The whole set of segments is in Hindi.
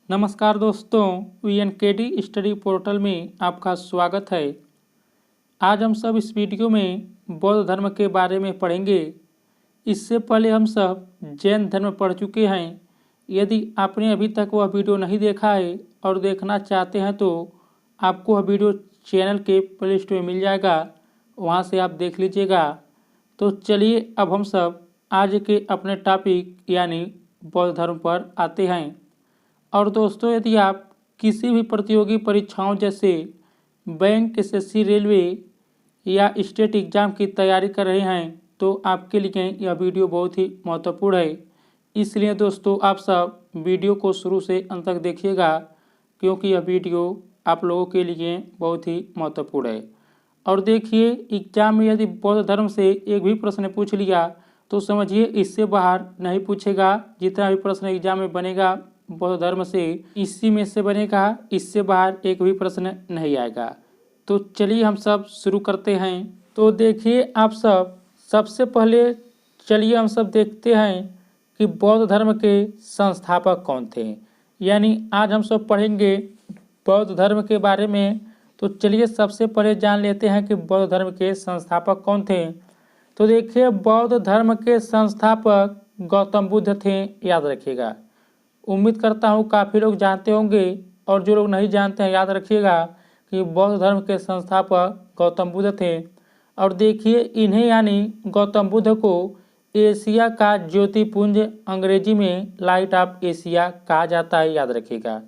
नमस्कार दोस्तों, VNKD स्टडी पोर्टल में आपका स्वागत है। आज हम सब इस वीडियो में बौद्ध धर्म के बारे में पढ़ेंगे। इससे पहले हम सब जैन धर्म पढ़ चुके हैं। यदि आपने अभी तक वह वीडियो नहीं देखा है और देखना चाहते हैं तो आपको वह वीडियो चैनल के प्लेलिस्ट में मिल जाएगा, वहां से आप देख लीजिएगा। तो चलिए अब हम सब आज के अपने टॉपिक यानी बौद्ध धर्म पर आते हैं। और दोस्तों, यदि आप किसी भी प्रतियोगी परीक्षाओं जैसे बैंक, SSC, रेलवे या स्टेट एग्ज़ाम की तैयारी कर रहे हैं तो आपके लिए यह वीडियो बहुत ही महत्वपूर्ण है। इसलिए दोस्तों, आप सब वीडियो को शुरू से अंत तक देखिएगा, क्योंकि यह वीडियो आप लोगों के लिए बहुत ही महत्वपूर्ण है। और देखिए, एग्जाम में यदि बौद्ध धर्म से एक भी प्रश्न पूछ लिया तो समझिए इससे बाहर नहीं पूछेगा। जितना भी प्रश्न एग्जाम में बनेगा बौद्ध धर्म से, इसी में से बनेगा, इससे बाहर एक भी प्रश्न नहीं आएगा। तो चलिए हम सब शुरू करते हैं। तो देखिए आप सब, सबसे पहले चलिए हम सब देखते हैं कि बौद्ध धर्म के संस्थापक कौन थे। यानी आज हम सब पढ़ेंगे बौद्ध धर्म के बारे में। तो चलिए सबसे पहले जान लेते हैं कि बौद्ध धर्म के संस्थापक कौन थे। तो देखिए, बौद्ध धर्म के संस्थापक गौतम बुद्ध थे, याद रखिएगा। उम्मीद करता हूँ काफ़ी लोग जानते होंगे, और जो लोग नहीं जानते हैं याद रखिएगा कि बौद्ध धर्म के संस्थापक गौतम बुद्ध थे। और देखिए, इन्हें यानी गौतम बुद्ध को एशिया का ज्योतिपुंज, अंग्रेजी में लाइट ऑफ एशिया कहा जाता है, याद रखिएगा।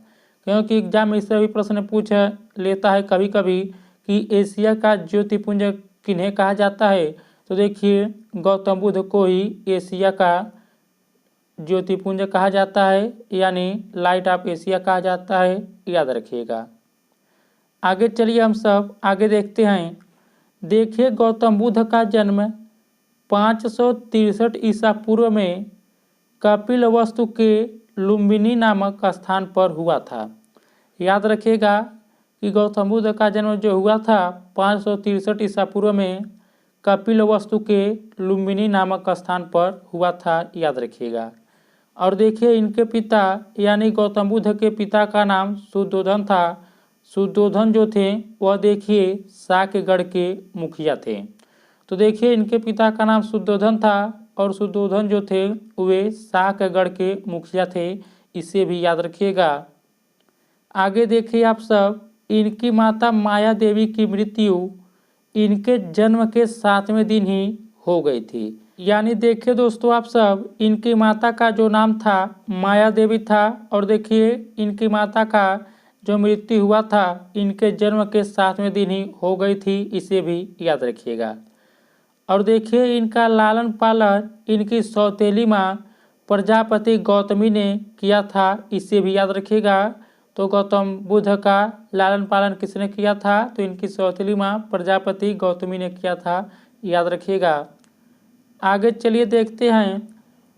क्योंकि एग्जाम में इससे भी प्रश्न पूछ लेता है कभी कभी कि एशिया का ज्योतिपुंज किन्हें कहा जाता है। तो देखिए, गौतम बुद्ध को ही एशिया का ज्योतिपुंज कहा जाता है, यानी लाइट ऑफ एशिया कहा जाता है, याद रखिएगा। आगे चलिए हम सब आगे देखते हैं। देखिए, गौतम बुद्ध का जन्म 563 ईसा पूर्व में कपिलवस्तु के लुम्बिनी नामक स्थान पर हुआ था। याद रखिएगा कि गौतम बुद्ध का जन्म जो हुआ था 563 ईसा पूर्व में कपिलवस्तु के लुम्बिनी नामक स्थान पर हुआ था, याद रखिएगा। और देखिए, इनके पिता यानी गौतम बुद्ध के पिता का नाम शुद्धोधन था। शुद्धोधन जो थे वह देखिए साक्यगढ़ के मुखिया थे। तो देखिए, इनके पिता का नाम शुद्धोधन था और शुद्धोधन जो थे वे साक्यगढ़ के मुखिया थे, इसे भी याद रखिएगा। आगे देखिए आप सब, इनकी माता माया देवी की मृत्यु इनके जन्म के 7वें दिन ही हो गई थी। यानी देखिए दोस्तों आप सब, इनकी माता का जो नाम था माया देवी था, और देखिए इनकी माता का जो मृत्यु हुआ था इनके जन्म के 7वें दिन ही हो गई थी, इसे भी याद रखिएगा। और देखिए, इनका लालन पालन इनकी सौतेली माँ प्रजापति गौतमी ने किया था, इसे भी याद रखिएगा। तो गौतम बुद्ध का लालन पालन किसने किया था? तो इनकी सौतेली माँ प्रजापति गौतमी ने किया था, याद रखिएगा। आगे चलिए देखते हैं,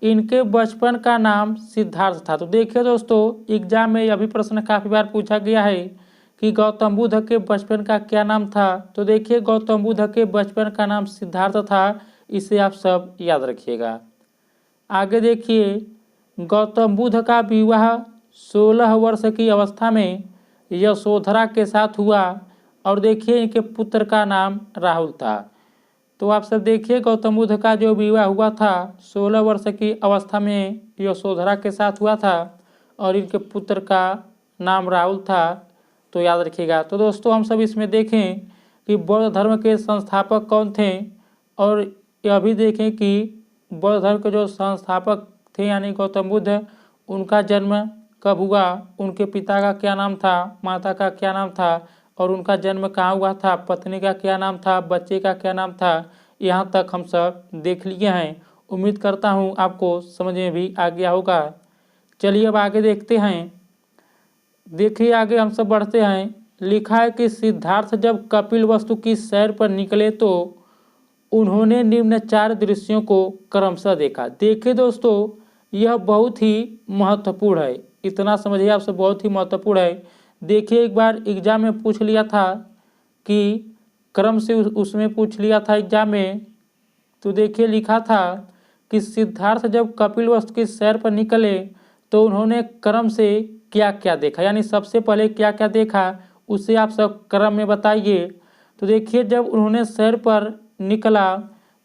इनके बचपन का नाम सिद्धार्थ था। तो देखिए दोस्तों, एग्जाम में यह भी प्रश्न काफ़ी बार पूछा गया है कि गौतम बुद्ध के बचपन का क्या नाम था। तो देखिए, गौतम बुद्ध के बचपन का नाम सिद्धार्थ था, इसे आप सब याद रखिएगा। आगे देखिए, गौतम बुद्ध का विवाह 16 वर्ष की अवस्था में यशोधरा के साथ हुआ, और देखिए इनके पुत्र का नाम राहुल था। तो आप सब देखिए, गौतम बुद्ध का जो विवाह हुआ था 16 वर्ष की अवस्था में यशोधरा के साथ हुआ था, और इनके पुत्र का नाम राहुल था, तो याद रखिएगा। तो दोस्तों, हम सब इसमें देखें कि बौद्ध धर्म के संस्थापक कौन थे, और यह भी देखें कि बौद्ध धर्म के जो संस्थापक थे यानी गौतम बुद्ध, उनका जन्म कब हुआ, उनके पिता का क्या नाम था, माता का क्या नाम था, और उनका जन्म कहाँ हुआ था, पत्नी का क्या नाम था, बच्चे का क्या नाम था। यहाँ तक हम सब देख लिए हैं। उम्मीद करता हूँ आपको समझ में भी आ गया होगा। चलिए अब आगे देखते हैं। देखिए, आगे हम सब बढ़ते हैं। लिखा है कि सिद्धार्थ जब कपिलवस्तु की सैर पर निकले तो उन्होंने निम्न 4 दृश्यों को क्रमशः देखा। देखिए दोस्तों, यह बहुत ही महत्वपूर्ण है, इतना समझिए आप सब, बहुत ही महत्वपूर्ण है। देखिए, एक बार एग्जाम में पूछ लिया था कि क्रम से उसमें पूछ लिया था एग्जाम में। तो देखिए लिखा था कि सिद्धार्थ जब कपिलवस्तु की सैर पर निकले तो उन्होंने क्रम से क्या क्या देखा, यानी सबसे पहले क्या क्या देखा उसे आप सब क्रम में बताइए। तो देखिए जब उन्होंने सैर पर निकला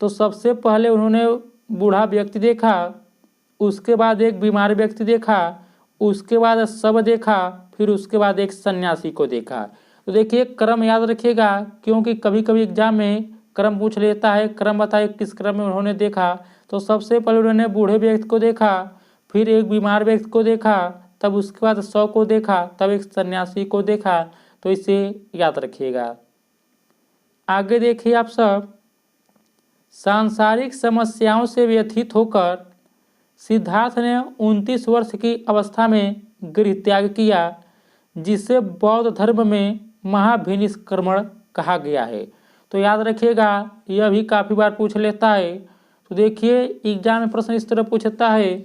तो सबसे पहले उन्होंने बूढ़ा व्यक्ति देखा, उसके बाद एक बीमार व्यक्ति देखा, उसके बाद शव देखा, फिर उसके बाद एक सन्यासी को देखा। तो देखिए क्रम याद रखिएगा, क्योंकि कभी कभी एग्जाम में क्रम पूछ लेता है। क्रम बताइए किस क्रम में उन्होंने देखा। तो सबसे पहले उन्होंने बूढ़े व्यक्ति को देखा, फिर एक बीमार व्यक्ति को देखा, तब उसके बाद शव को देखा, तब एक सन्यासी को देखा। तो इसे याद रखिएगा। आगे देखिए आप सब, सांसारिक समस्याओं से व्यथित होकर सिद्धार्थ ने 29 वर्ष की अवस्था में गृह त्याग किया, जिसे बौद्ध धर्म में महाभिनिष्क्रमण कहा गया है। तो याद रखिएगा, यह भी काफ़ी बार पूछ लेता है। तो देखिए एग्जाम में प्रश्न इस तरह पूछता है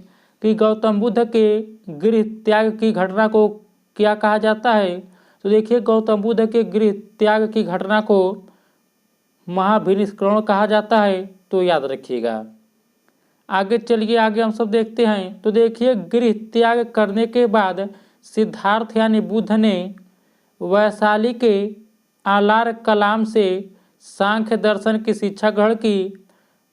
कि गौतम बुद्ध के गृह त्याग की घटना को क्या कहा जाता है। तो देखिए गौतम बुद्ध के गृह त्याग की घटना को महाभिनिष्क्रमण कहा जाता है। तो याद रखिएगा। आगे चलिए, आगे हम सब देखते हैं। तो देखिए गृह त्याग करने के बाद सिद्धार्थ यानी बुद्ध ने वैशाली के आलार कलाम से सांख्य दर्शन की शिक्षा ग्रहण की।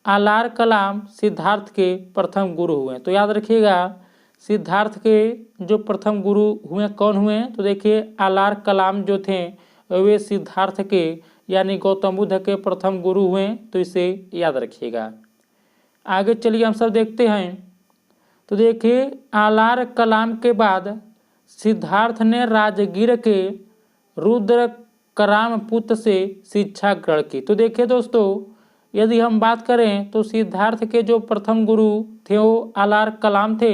आलार कलाम सिद्धार्थ के प्रथम गुरु हुए। तो याद रखिएगा, सिद्धार्थ के जो प्रथम गुरु हुए कौन हुए। तो देखिए आलार कलाम जो थे वे सिद्धार्थ के यानी गौतम बुद्ध के प्रथम गुरु हुए। तो इसे याद रखिएगा। आगे चलिए हम सब देखते हैं। तो देखिए आलार कलाम के बाद सिद्धार्थ ने राजगीर के रुद्र कराम पुत्र से शिक्षा ग्रहण की। तो देखिए दोस्तों, यदि हम बात करें तो सिद्धार्थ के जो प्रथम गुरु थे वो आलार कलाम थे।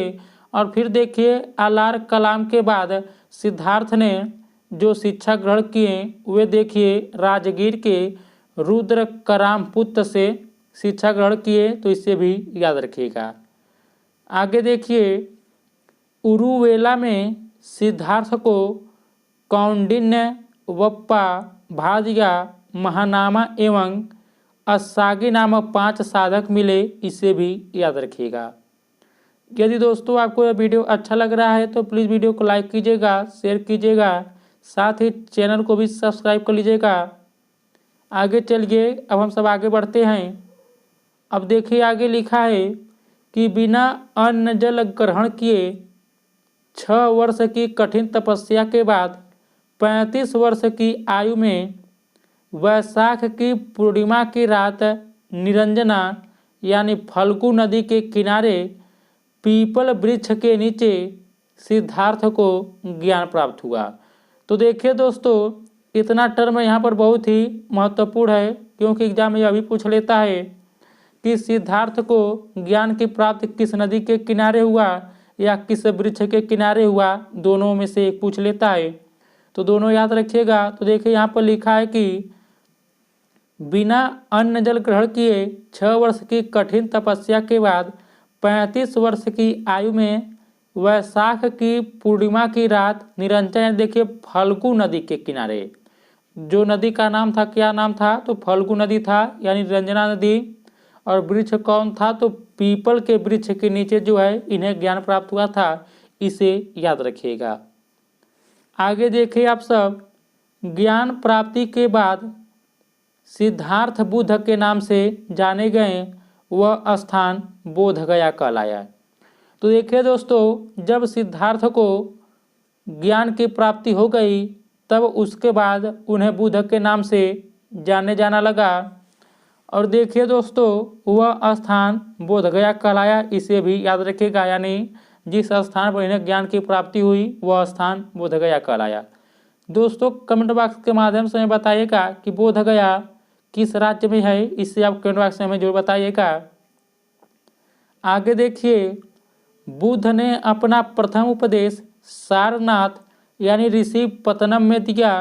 और फिर देखिए आलार कलाम के बाद सिद्धार्थ ने जो शिक्षा ग्रहण किए वे देखिए राजगीर के रुद्र कराम पुत्र से शिक्षा ग्रहण किए। तो इसे भी याद रखिएगा। आगे देखिए उरुवेला में सिद्धार्थ को कौंडिन्य, वप्पा, भादिया, महानामा एवं असागी नामक 5 साधक मिले। इसे भी याद रखिएगा। यदि दोस्तों आपको यह वीडियो अच्छा लग रहा है तो प्लीज़ वीडियो को लाइक कीजिएगा, शेयर कीजिएगा, साथ ही चैनल को भी सब्सक्राइब कर लीजिएगा। आगे चलिए, अब हम सब आगे बढ़ते हैं। अब देखिए आगे लिखा है कि बिना अन्न जल ग्रहण किए 6 वर्ष की कठिन तपस्या के बाद 35 वर्ष की आयु में वैशाख की पूर्णिमा की रात निरंजना यानी फल्गु नदी के किनारे पीपल वृक्ष के नीचे सिद्धार्थ को ज्ञान प्राप्त हुआ। तो देखिए दोस्तों, इतना टर्म यहाँ पर बहुत ही महत्वपूर्ण है, क्योंकि एग्जाम में यह भी पूछ लेता है कि सिद्धार्थ को ज्ञान की प्राप्ति किस नदी के किनारे हुआ या किस वृक्ष के किनारे हुआ, दोनों में से एक पूछ लेता है। तो दोनों याद रखिएगा। तो देखिए यहाँ पर लिखा है कि बिना अन्न जल ग्रहण किए 6 वर्ष की कठिन तपस्या के बाद 35 वर्ष की आयु में वैशाख की पूर्णिमा की रात निरंजन देखिए फल्गु नदी के किनारे, जो नदी का नाम था, क्या नाम था, तो फल्गु नदी था यानी निरंजना नदी। और वृक्ष कौन था, तो पीपल के वृक्ष के नीचे जो है इन्हें ज्ञान प्राप्त हुआ था। इसे याद रखिएगा। आगे देखिए आप सब, ज्ञान प्राप्ति के बाद सिद्धार्थ बुद्ध के नाम से जाने गए वह स्थान बोधगया कहलाया। तो देखिए दोस्तों, जब सिद्धार्थ को ज्ञान की प्राप्ति हो गई तब उसके बाद उन्हें बुद्ध के नाम से जाने जाना लगा। और देखिए दोस्तों, वह स्थान बोधगया कहलाया। इसे भी याद रखिएगा, यानी जिस स्थान पर इन्हें ज्ञान की प्राप्ति हुई वह स्थान बोधगया कहलाया। दोस्तों कमेंट बॉक्स के माध्यम से हमें बताइएगा कि बोधगया किस राज्य में है। इससे आप कमेंट बॉक्स में हमें जरूर बताइएगा। आगे देखिए, बुद्ध ने अपना प्रथम उपदेश सारनाथ यानी ऋषि पतनम में दिया,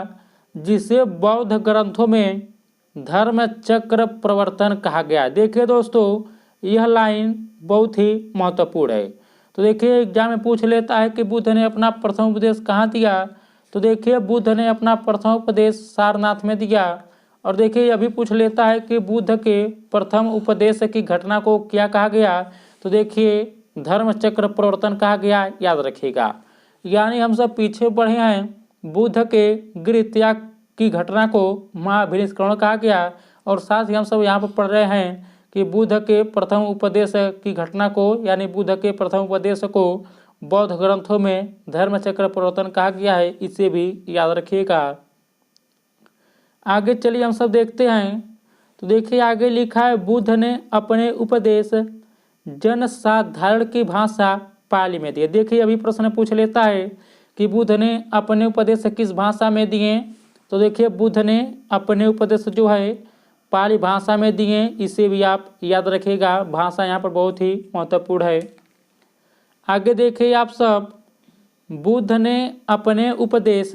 जिसे बौद्ध ग्रंथों में धर्म चक्र प्रवर्तन कहा गया। देखिए दोस्तों, यह लाइन बहुत ही महत्वपूर्ण है। तो देखिए एग्जाम में पूछ लेता है कि बुद्ध ने अपना प्रथम उपदेश कहाँ दिया। तो देखिए बुद्ध ने अपना प्रथम उपदेश सारनाथ में दिया। और देखिए यह भी पूछ लेता है कि बुद्ध के प्रथम उपदेश की घटना को क्या कहा गया। तो देखिए धर्म चक्र प्रवर्तन कहा गया, याद रखिएगा। यानी हम सब पीछे बढ़े हैं। बुद्ध के गृह त्याग की घटना को महाभिनिष्करण कहा गया। और साथ ही हम सब यहाँ पर पढ़ रहे हैं कि बुद्ध के प्रथम उपदेश की घटना को यानी बुद्ध के प्रथम उपदेश को बौद्ध ग्रंथों में धर्मचक्र प्रवर्तन कहा गया है, इसे भी याद रखिएगा। आगे चलिए हम सब देखते हैं। तो देखिए आगे लिखा है, बुद्ध ने अपने उपदेश जनसाधारण की भाषा पाली में दिए। देखिए अभी प्रश्न पूछ लेता है कि बुद्ध ने अपने उपदेश किस भाषा में दिए। तो देखिए बुद्ध ने अपने उपदेश जो है पाली भाषा में दिए, इसे भी आप याद रखिएगा। भाषा यहाँ पर बहुत ही महत्वपूर्ण है। आगे देखिए आप सब, बुद्ध ने अपने उपदेश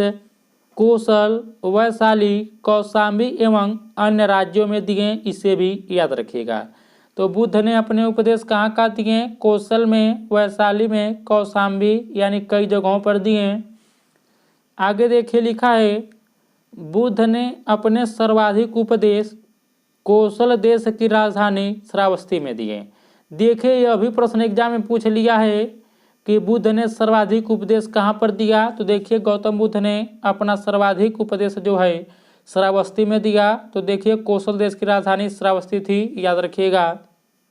कौशल, वैशाली, कौशाम्बी एवं अन्य राज्यों में दिए, इसे भी याद रखिएगा। तो बुद्ध ने अपने उपदेश कहाँ कहाँ दिए? कौशल में, वैशाली में, कौशाम्बी यानी कई जगहों पर दिए। आगे देखिए लिखा है, बुद्ध ने अपने सर्वाधिक उपदेश कौशल देश की राजधानी श्रावस्ती में दिए। देखिए यह भी प्रश्न एग्जाम में पूछ लिया है कि बुद्ध ने सर्वाधिक उपदेश कहाँ पर दिया। तो देखिए गौतम बुद्ध ने अपना सर्वाधिक उपदेश जो है श्रावस्ती में दिया। तो देखिए कौशल देश की राजधानी श्रावस्ती थी, याद रखिएगा।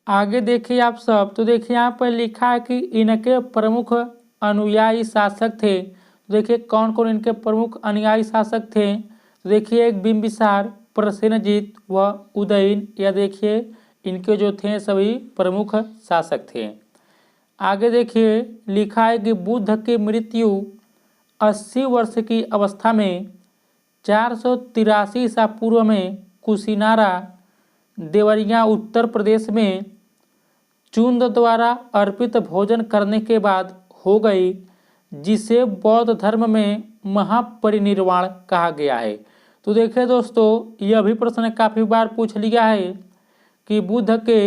आगे देखिए आप सब, तो देखिए यहाँ पर लिखा है कि इनके प्रमुख अनुयायी शासक थे। तो देखिए कौन कौन इनके प्रमुख अनुयायी शासक थे। तो देखिए एक बिंबिसार, प्रसेनजीत व उदयन, यह देखिए इनके जो थे सभी प्रमुख शासक थे। आगे देखिए लिखा है कि बुद्ध की मृत्यु 80 वर्ष की अवस्था में 483 ईसा पूर्व में कुशीनारा देवरिया उत्तर प्रदेश में चुंद द्वारा अर्पित भोजन करने के बाद हो गई, जिसे बौद्ध धर्म में महापरिनिर्वाण कहा गया है। तो देखिए दोस्तों यह भी प्रश्न काफ़ी बार पूछ लिया है कि बुद्ध के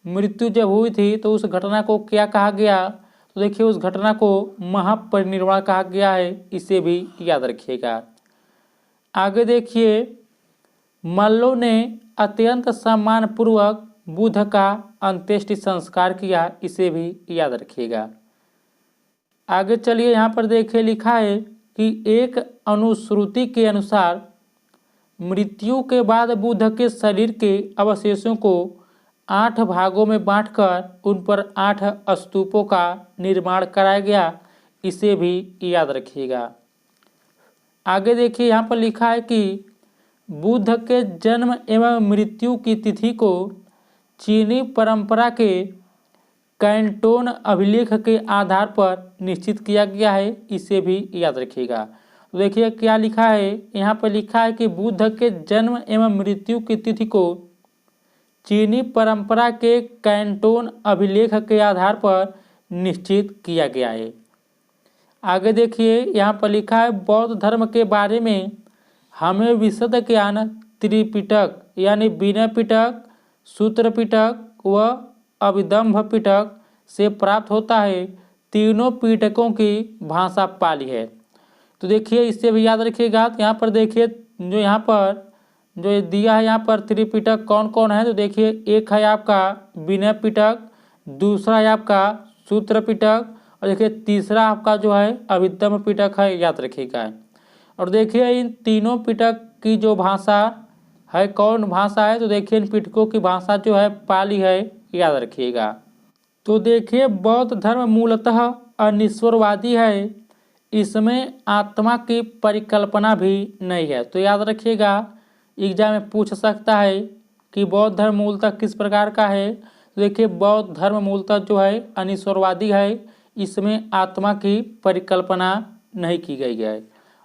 मृत्यु जब हुई थी तो उस घटना को क्या कहा गया। तो देखिए उस घटना को महापरिनिर्वाण कहा गया है, इसे भी याद रखिएगा। आगे देखिए, मल्लों ने अत्यंत सम्मानपूर्वक बुद्ध का अंत्येष्टि संस्कार किया, इसे भी याद रखिएगा। आगे चलिए यहाँ पर देखिए लिखा है कि एक अनुश्रुति के अनुसार मृत्यु के बाद बुद्ध के शरीर के अवशेषों को 8 भागों में बांटकर उन पर 8 स्तूपों का निर्माण कराया गया, इसे भी याद रखिएगा। आगे देखिए यहाँ पर लिखा है कि बुद्ध के जन्म एवं मृत्यु की तिथि को चीनी परंपरा के कैंटोन अभिलेख के आधार पर निश्चित किया गया है, इसे भी याद रखिएगा। तो देखिए क्या लिखा है, यहाँ पर लिखा है कि बुद्ध के जन्म एवं मृत्यु की तिथि को चीनी परंपरा के कैंटोन अभिलेख के आधार पर निश्चित किया गया है। आगे देखिए यहाँ पर लिखा है, बौद्ध धर्म के बारे में हमें विशद ज्ञान त्रिपिटक यानी विनय पिटक, सूत्र पिटक व अभिदम्भ पिटक से प्राप्त होता है। तीनों पिटकों की भाषा पाली है। तो देखिए इससे भी याद रखिएगा। तो यहाँ पर देखिए जो यहाँ पर जो दिया है यहाँ पर त्रिपिटक कौन कौन है। तो देखिए एक है आपका विनय पिटक, दूसरा है आपका सूत्र पिटक और देखिए तीसरा आपका जो है अभिदम्भ पिटक है, याद रखिएगा। और देखिए इन तीनों पिटक की जो भाषा है कौन भाषा है। तो देखिए इन पिटकों की भाषा जो है पाली है, याद रखिएगा। तो देखिए बौद्ध धर्म मूलतः अनिश्वरवादी है, इसमें आत्मा की परिकल्पना भी नहीं है। तो याद रखिएगा एग्जाम में पूछ सकता है कि बौद्ध धर्म मूलतः किस प्रकार का है। तो देखिए बौद्ध धर्म मूलतः जो है अनिश्वरवादी है, इसमें आत्मा की परिकल्पना नहीं की गई है।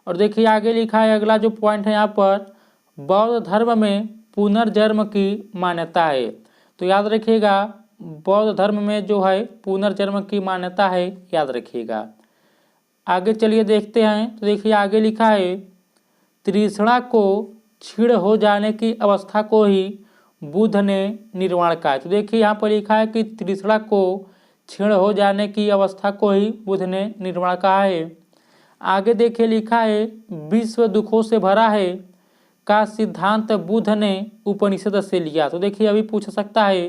और देखिए आगे लिखा है अगला जो पॉइंट है यहाँ पर, बौद्ध धर्म में पुनर्जन्म की मान्यता है। तो याद रखिएगा बौद्ध धर्म में जो है पुनर्जन्म की मान्यता है, याद रखिएगा। आगे चलिए देखते हैं। तो देखिए आगे लिखा है, तृष्णा को क्षीण हो जाने की अवस्था को ही बुद्ध ने निर्वाण कहा। तो देखिए यहाँ पर लिखा है कि तृष्णा को क्षीण हो जाने की अवस्था को ही बुद्ध ने निर्वाण कहा है। आगे देखिए लिखा है, विश्व दुखों से भरा है का सिद्धांत बुद्ध ने उपनिषद से लिया। तो देखिए अभी पूछ सकता है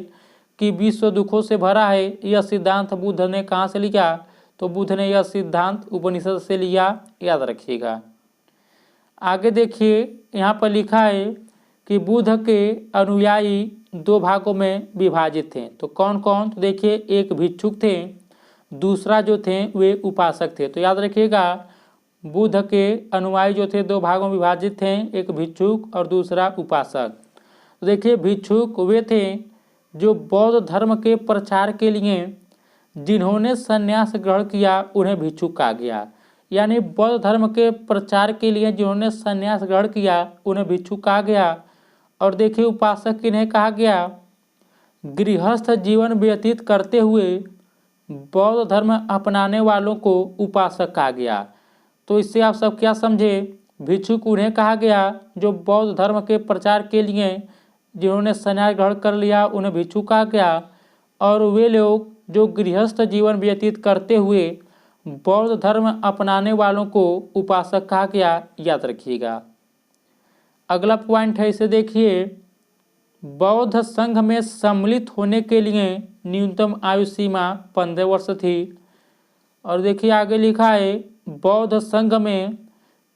कि विश्व दुखों से भरा है यह सिद्धांत बुद्ध ने कहाँ से लिया। तो बुद्ध ने यह सिद्धांत उपनिषद से लिया, याद रखिएगा। आगे देखिए यहाँ पर लिखा है कि बुद्ध के अनुयायी दो भागों में विभाजित थे। तो कौन कौन? तो देखिए एक भिक्षुक थे, दूसरा जो थे वे उपासक थे। तो याद रखिएगा बुद्ध के अनुयायी जो थे दो भागों में विभाजित थे, एक भिक्षुक और दूसरा उपासक। तो देखिए भिक्षुक वे थे जो बौद्ध धर्म के प्रचार के लिए जिन्होंने संन्यास ग्रहण किया उन्हें भिक्षुक कहा गया। यानी बौद्ध धर्म के प्रचार के लिए जिन्होंने संन्यास ग्रहण किया उन्हें भिक्षुक कहा गया। और देखिए उपासक किन्हें कहा गया? गृहस्थ जीवन व्यतीत करते हुए बौद्ध धर्म अपनाने वालों को उपासक कहा गया। तो इससे आप सब क्या समझे? भिक्षुक उन्हें कहा गया जो बौद्ध धर्म के प्रचार के लिए जिन्होंने संन्यास ग्रहण कर लिया उन्हें भिक्षुक कहा गया, और वे लोग जो गृहस्थ जीवन व्यतीत करते हुए बौद्ध धर्म अपनाने वालों को उपासक कहा गया, याद रखिएगा। अगला पॉइंट है, इसे देखिए, बौद्ध संघ में सम्मिलित होने के लिए न्यूनतम आयु सीमा 15 वर्ष थी। और देखिए आगे लिखा है बौद्ध संघ में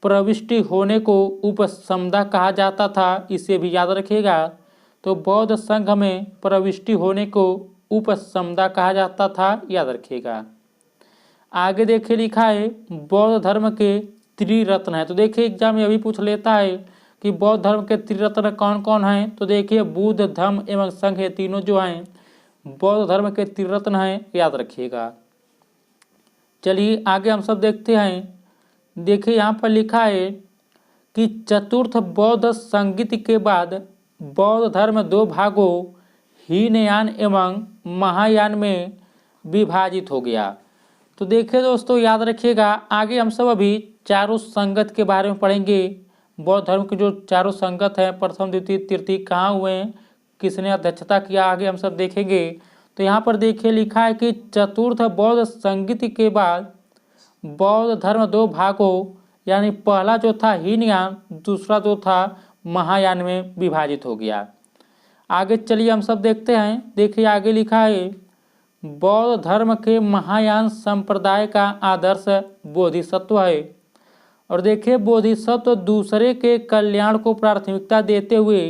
प्रविष्टि होने को उपसंपदा कहा जाता था, इसे भी याद रखिएगा। तो बौद्ध संघ में प्रविष्टि होने को उपसंपदा कहा जाता था, याद रखिएगा। आगे देखिए लिखा है बौद्ध धर्म के त्रिरत्न है। तो देखिए एग्जाम में अभी पूछ लेता है कि बौद्ध धर्म के त्रिरत्न कौन कौन हैं। तो देखिए बुद्ध, धम्म एवं संघ, ये तीनों जो हैं बौद्ध धर्म के त्रिरत्न हैं, याद रखिएगा। चलिए आगे हम सब देखते हैं। देखिए यहाँ पर लिखा है कि चतुर्थ बौद्ध संगीत के बाद बौद्ध धर्म दो भागों हीनयान एवं महायान में विभाजित हो गया। तो देखिए दोस्तों याद रखिएगा, आगे हम सब अभी चारों संगत के बारे में पढ़ेंगे। बौद्ध धर्म के जो चारों संगत हैं, प्रथम द्वितीय तृतीय, कहाँ हुए हैं, किसने अध्यक्षता किया, आगे हम सब देखेंगे। तो यहाँ पर देखिए लिखा है कि चतुर्थ बौद्ध संगीत के बाद बौद्ध धर्म दो भागों यानी पहला जो था हीनयान, दूसरा जो था महायान में विभाजित हो गया। आगे चलिए हम सब देखते हैं। देखिए आगे लिखा है बौद्ध धर्म के महायान संप्रदाय का आदर्श बोधिसत्व है। और देखिए बोधिसत्व दूसरे के कल्याण को प्राथमिकता देते हुए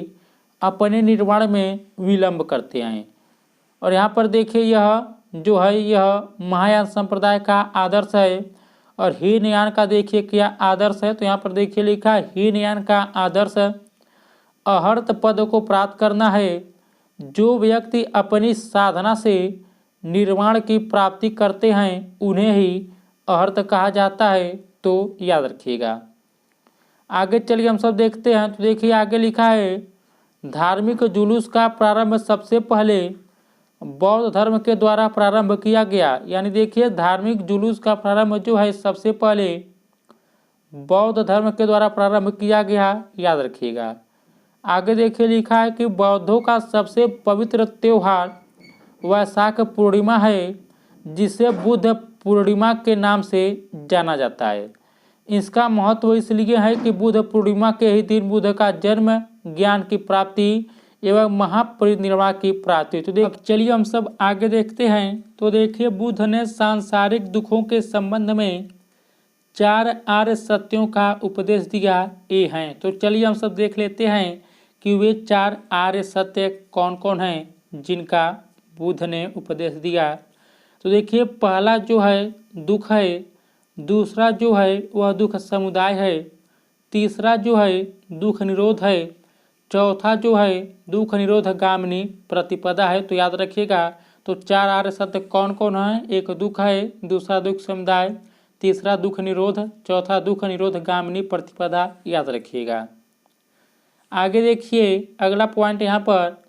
अपने निर्माण में विलंब करते हैं। और यहाँ पर देखिए यह जो है यह महायान संप्रदाय का आदर्श है। और हीनयान का देखिए क्या आदर्श है। तो यहाँ पर देखिए लिखा है हीनयान का आदर्श अहर्त पद को प्राप्त करना है। जो व्यक्ति अपनी साधना से निर्वाण की प्राप्ति करते हैं उन्हें ही अहर्त कहा जाता है, तो याद रखिएगा। आगे चलिए हम सब देखते हैं। तो देखिए आगे लिखा है धार्मिक जुलूस का प्रारंभ सबसे पहले बौद्ध धर्म के द्वारा प्रारंभ किया गया। यानी देखिए धार्मिक जुलूस का प्रारंभ जो है सबसे पहले बौद्ध धर्म के द्वारा प्रारंभ किया गया, याद रखिएगा। आगे देखिए लिखा है कि बौद्धों का सबसे पवित्र त्योहार वैशाख पूर्णिमा है, जिसे बुद्ध पूर्णिमा के नाम से जाना जाता है। इसका महत्व इसलिए है कि बुद्ध पूर्णिमा के ही दिन बुद्ध का जन्म, ज्ञान की प्राप्ति एवं महापरिनिर्वाण की प्राप्ति। तो चलिए हम सब आगे देखते हैं। तो देखिए बुद्ध ने सांसारिक दुखों के संबंध में 4 आर्य सत्यों का उपदेश दिया, ये हैं। तो चलिए हम सब देख लेते हैं कि वे 4 आर्य सत्य कौन कौन हैं जिनका बुद्ध ने उपदेश दिया। तो देखिए पहला जो है दुख है, दूसरा जो है वह दुख समुदाय है, तीसरा जो है दुख निरोध है, चौथा जो है दुख निरोध गामिनी प्रतिपदा है। तो याद रखिएगा। तो 4 आर्य सत्य कौन कौन है? एक दुख है, दूसरा दुख समुदाय, तीसरा दुख निरोध, चौथा दुख निरोध गामिनी प्रतिपदा, याद रखिएगा। आगे देखिए अगला पॉइंट यहाँ पर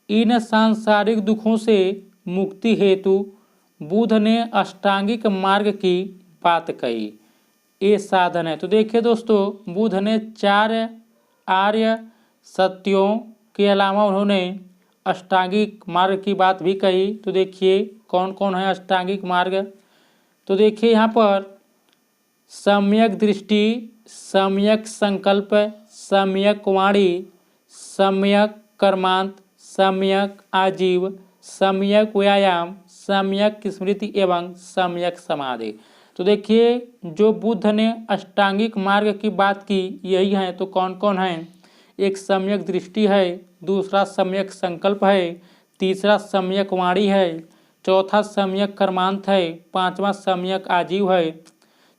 इन सांसारिक दुखों से मुक्ति हेतु बुद्ध ने अष्टांगिक मार्ग की बात कही, ये साधन है। तो देखिए दोस्तों बुद्ध ने 4 आर्य सत्यों के अलावा उन्होंने अष्टांगिक मार्ग की बात भी कही। तो देखिए कौन कौन है अष्टांगिक मार्ग। तो देखिए यहाँ पर सम्यक दृष्टि, सम्यक संकल्प, सम्यक वाणी, सम्यक कर्मांत, सम्यक आजीव, सम्यक व्यायाम, सम्यक स्मृति एवं सम्यक समाधि। तो देखिए जो बुद्ध ने अष्टांगिक मार्ग की बात की यही है। तो कौन कौन है? एक सम्यक दृष्टि है, दूसरा सम्यक संकल्प है, तीसरा सम्यक वाणी है, चौथा सम्यक कर्मांत है, पांचवा सम्यक आजीव है,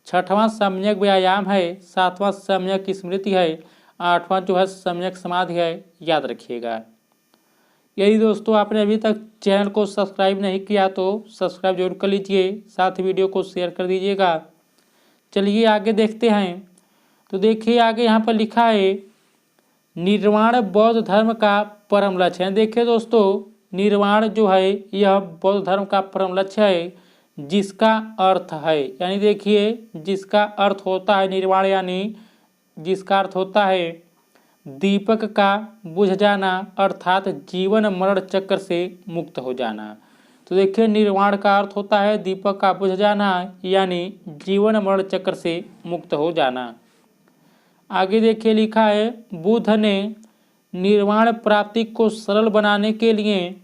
छठवां सम्यक व्यायाम है, सातवां सम्यक स्मृति है, आठवां जो है सम्यक समाधि है। याद रखिएगा। यदि दोस्तों आपने अभी तक चैनल को सब्सक्राइब नहीं किया तो सब्सक्राइब जरूर कर लीजिए, साथ ही वीडियो को शेयर कर दीजिएगा। चलिए आगे देखते हैं। तो देखिए आगे यहाँ पर लिखा है निर्वाण बौद्ध धर्म का परम लक्ष्य है। देखिए दोस्तों निर्वाण जो है यह बौद्ध धर्म का परम लक्ष्य है, जिसका अर्थ है यानी देखिए जिसका अर्थ होता है निर्वाण यानी जिसका अर्थ होता है दीपक का बुझ जाना अर्थात जीवन मरण चक्र से मुक्त हो जाना। तो देखिए निर्वाण का अर्थ होता है दीपक का बुझ जाना यानी जीवन मरण चक्र से मुक्त हो जाना। आगे देखिए लिखा है बुद्ध ने निर्वाण प्राप्ति को सरल बनाने के लिए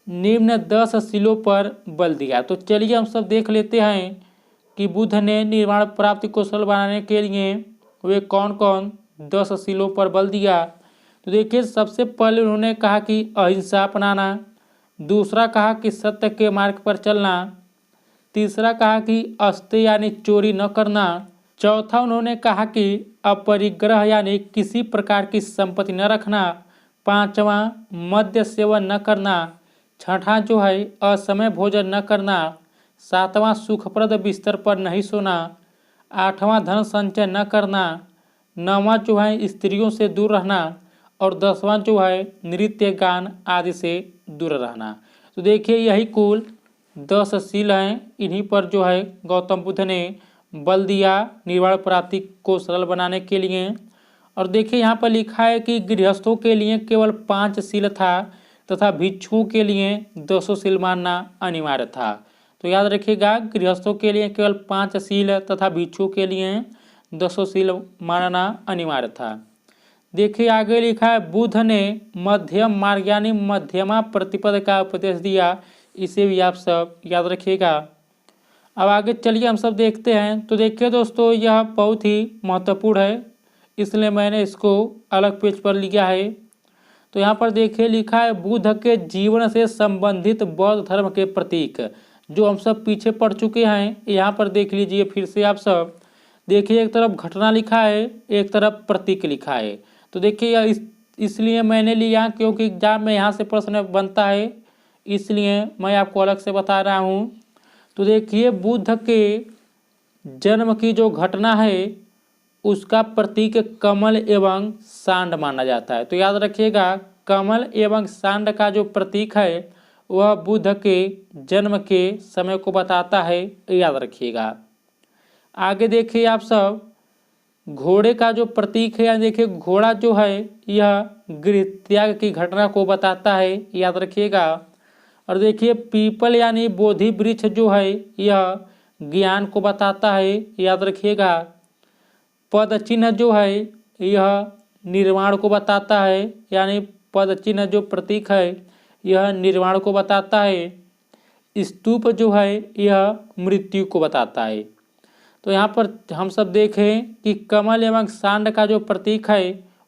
निम्न 10 शीलों पर बल दिया। तो चलिए हम सब देख लेते हैं कि बुद्ध ने निर्वाण प्राप्ति को सरल बनाने के लिए वे कौन कौन 10 शीलों पर बल दिया। तो देखिए सबसे पहले उन्होंने कहा कि अहिंसा अपनाना, दूसरा कहा कि सत्य के मार्ग पर चलना, तीसरा कहा कि अस्तेय यानी चोरी न करना, चौथा उन्होंने कहा कि अपरिग्रह यानी किसी प्रकार की संपत्ति न रखना, पांचवा मद्य सेवन न करना, छठा जो है असमय भोजन न करना, सातवां सुखप्रद बिस्तर पर नहीं सोना, आठवां धन संचय न करना, नौवां जो है स्त्रियों से दूर रहना और 10वां जो है नृत्य गान आदि से दूर रहना। तो देखिए यही कुल 10 शील हैं। इन्हीं पर जो है गौतम बुद्ध ने बल दिया निर्वाण प्राप्ति को सरल बनाने के लिए। और देखिए यहाँ पर लिखा है कि गृहस्थों के लिए केवल 5 शील था तथा भिक्षुओं के लिए 200 शील मानना अनिवार्य था। तो याद रखिएगा गृहस्थों के लिए केवल 5 शील तथा भिक्षुओं के लिए 200 शील मानना अनिवार्य था। देखिए आगे लिखा है बुद्ध ने मध्यम मार्ग यानी मध्यमा प्रतिपद का उपदेश दिया। इसे भी आप सब याद रखिएगा। अब आगे चलिए हम सब देखते हैं। तो देखिए दोस्तों यह बहुत ही महत्वपूर्ण है, इसलिए मैंने इसको अलग पेज पर लिया है। तो यहाँ पर देखिए लिखा है बुद्ध के जीवन से संबंधित बौद्ध धर्म के प्रतीक, जो हम सब पीछे पढ़ चुके हैं। यहाँ पर देख लीजिए फिर से आप सब। देखिए एक तरफ घटना लिखा है, एक तरफ प्रतीक लिखा है। तो देखिए यह इसलिए मैंने लिया क्योंकि एग्जाम में यहाँ से प्रश्न बनता है, इसलिए मैं आपको अलग से बता रहा हूँ। तो देखिए बुद्ध के जन्म की जो घटना है उसका प्रतीक कमल एवं सांड माना जाता है। तो याद रखिएगा कमल एवं सांड का जो प्रतीक है वह बुद्ध के जन्म के समय को बताता है, याद रखिएगा। आगे देखिए आप सब घोड़े का जो प्रतीक है, देखिए घोड़ा जो है यह गृह त्याग की घटना को बताता है, याद रखिएगा। और देखिए पीपल यानी बोधि वृक्ष जो है यह ज्ञान को बताता है, याद रखिएगा। पद चिन्ह जो है यह निर्वाण को बताता है, यानी पद चिन्ह जो प्रतीक है यह निर्वाण को बताता है। स्तूप जो है यह मृत्यु को बताता है। तो यहाँ पर हम सब देखें कि कमल एवं सांड का जो प्रतीक है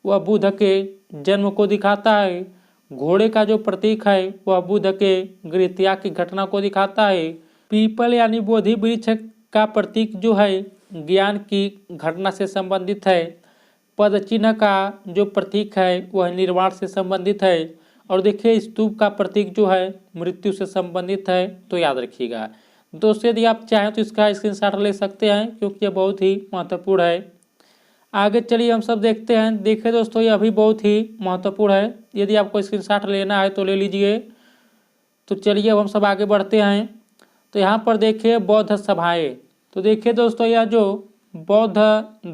वह बुद्ध के जन्म को दिखाता है, घोड़े का जो प्रतीक है वह बुद्ध के गृहत्याग की घटना को दिखाता है, पीपल यानी बोधि वृक्ष का प्रतीक जो है ज्ञान की घटना से संबंधित है, पद चिन्ह का जो प्रतीक है वह निर्वाण से संबंधित है, और देखिए स्तूप का प्रतीक जो है मृत्यु से संबंधित है। तो याद रखिएगा दोस्तों, यदि आप चाहें तो इसका स्क्रीनशॉट ले सकते हैं क्योंकि यह बहुत ही महत्वपूर्ण है। आगे चलिए हम सब देखते हैं। देखिए दोस्तों यह भी बहुत ही महत्वपूर्ण है, यदि आपको स्क्रीनशॉट लेना है तो ले लीजिए। तो चलिए अब हम सब आगे बढ़ते हैं। तो यहाँ पर देखिए बौद्ध सभाएं। तो देखिए दोस्तों यह जो बौद्ध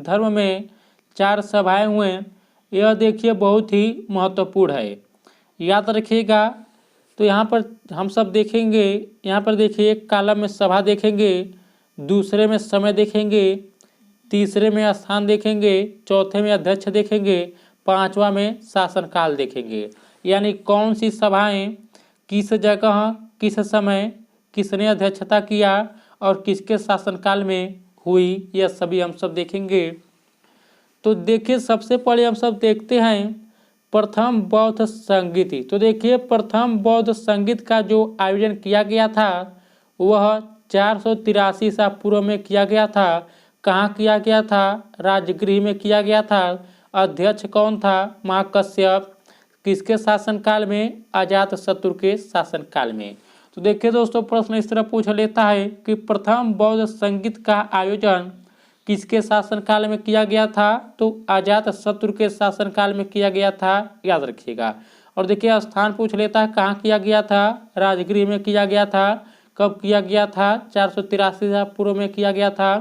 धर्म में 4 सभाएं हुए यह देखिए बहुत ही महत्वपूर्ण है, याद रखिएगा। तो यहाँ पर हम सब देखेंगे, यहाँ पर देखिए एक कालम में सभा देखेंगे, दूसरे में समय देखेंगे, तीसरे में स्थान देखेंगे, चौथे में अध्यक्ष देखेंगे, पांचवा में शासनकाल देखेंगे। यानी कौन सी सभाएं किस जगह किस समय किसने अध्यक्षता किया और किसके शासनकाल में हुई, यह सभी हम सब देखेंगे। तो देखिए सबसे पहले हम सब देखते हैं प्रथम बौद्ध संगीति। तो देखिए प्रथम बौद्ध संगीत का जो आयोजन किया गया था वह 483 ईसा पूर्व में किया गया था। कहाँ किया गया था? राजगृह में किया गया था। अध्यक्ष कौन था? महाकश्यप। किसके शासनकाल में? अजातशत्रु के शासनकाल में। तो देखिए दोस्तों प्रश्न इस तरह पूछ लेता है कि प्रथम बौद्ध संगीत का आयोजन किसके शासनकाल में किया गया था? तो अजातशत्रु के शासनकाल में किया गया था, याद रखिएगा। और देखिए स्थान पूछ लेता है कहाँ किया गया था? राजगृह में किया गया था। कब किया गया था? 483 पूर्व में किया गया था।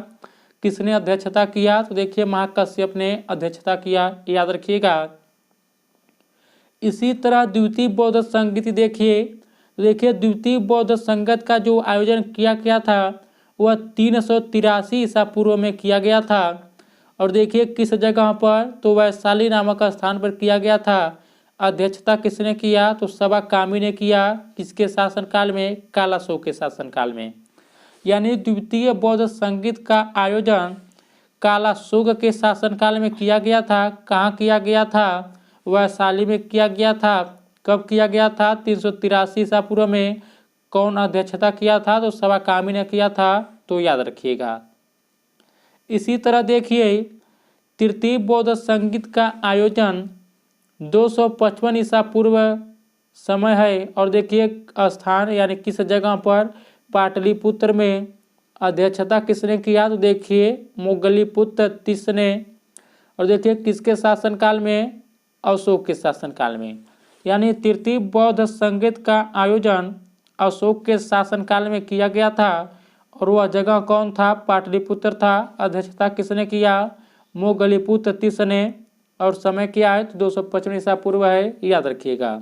किसने अध्यक्षता किया? तो देखिए महाकश्यप ने अध्यक्षता किया, याद रखिएगा। इसी तरह द्वितीय बौद्ध संगीत देखिए द्वितीय बौद्ध संगत का जो आयोजन किया गया था वह 383 ईसा पूर्व में किया गया था। और देखिए किस जगह पर? तो वैशाली नामक स्थान पर किया गया था। अध्यक्षता किसने किया? तो सवा कामी ने किया। किसके शासनकाल में? कालाशोक के शासनकाल में। यानी द्वितीय बौद्ध संगीत का आयोजन कालाशोक के शासनकाल में किया गया था। कहाँ किया गया था? वैशाली में किया गया था। कब किया गया था? 383 ईसा पूर्व में। कौन अध्यक्षता किया था? तो सवा कामी ने किया था, तो याद रखिएगा। इसी तरह देखिए तृतीय बौद्ध संगीत का आयोजन 255 ईसा पूर्व समय है। और देखिए स्थान यानी किस जगह पर? पाटलिपुत्र में। अध्यक्षता किसने किया? तो देखिए मोगलीपुत्र तीस ने। और देखिए किसके शासनकाल में? अशोक के शासनकाल में। यानी तृतीय बौद्ध संगीत का आयोजन अशोक के शासनकाल में किया गया था। और वह जगह कौन था? पाटलिपुत्र था। अध्यक्षता किसने किया? मोगलीपुत्र तीस ने। और समय क्या है? तो 255 ईसा पूर्व है, याद रखिएगा।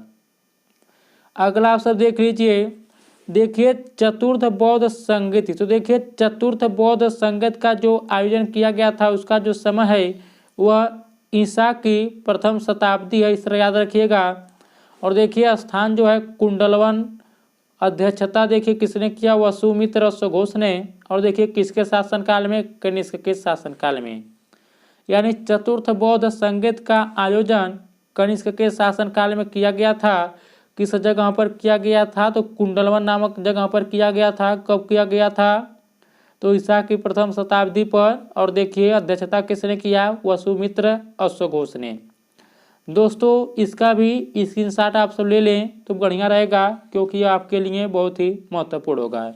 अगला आप सब देख लीजिए देखिए चतुर्थ बौद्ध संगीत। तो देखिए चतुर्थ बौद्ध संगीत का जो आयोजन किया गया था उसका जो समय है वह ईसा की प्रथम शताब्दी है, इस तरह याद रखिएगा। और देखिए स्थान जो है कुंडलवन। अध्यक्षता देखिए किसने किया? वसुमित्र अश्वघोष ने। और देखिए किसके शासनकाल में? कनिष्क के शासनकाल में। यानी चतुर्थ बौद्ध संगीत का आयोजन कनिष्क के शासनकाल में किया गया था। किस जगह पर किया गया था? तो कुंडलवन नामक जगह पर किया गया था। कब किया गया था? तो ईसा की प्रथम शताब्दी पर। और देखिए अध्यक्षता किसने किया? वसुमित्र अश्वघोष ने। दोस्तों इसका भी स्क्रीनशॉट आप सब ले लें तो बढ़िया रहेगा, क्योंकि यह आपके लिए बहुत ही महत्वपूर्ण होगा।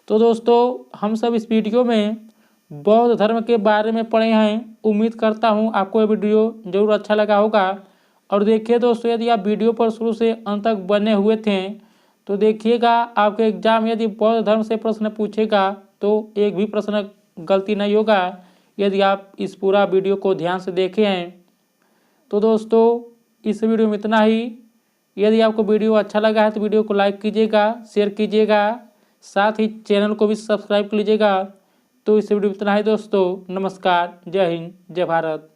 तो दोस्तों हम सब इस वीडियो में बौद्ध धर्म के बारे में पढ़े हैं। उम्मीद करता हूँ आपको ये वीडियो जरूर अच्छा लगा होगा। और देखिए दोस्तों यदि आप वीडियो पर शुरू से अंत तक बने हुए थे तो देखिएगा आपके एग्जाम यदि बौद्ध धर्म से प्रश्न पूछेगा तो एक भी प्रश्न गलती नहीं होगा यदि आप इस पूरा वीडियो को ध्यान से देखे हैं। तो दोस्तों इस वीडियो में इतना ही। यदि आपको वीडियो अच्छा लगा है तो वीडियो को लाइक कीजिएगा, शेयर कीजिएगा, साथ ही चैनल को भी सब्सक्राइब कर लीजिएगा। तो इस वीडियो में इतना ही दोस्तों। नमस्कार, जय हिंद, जय भारत।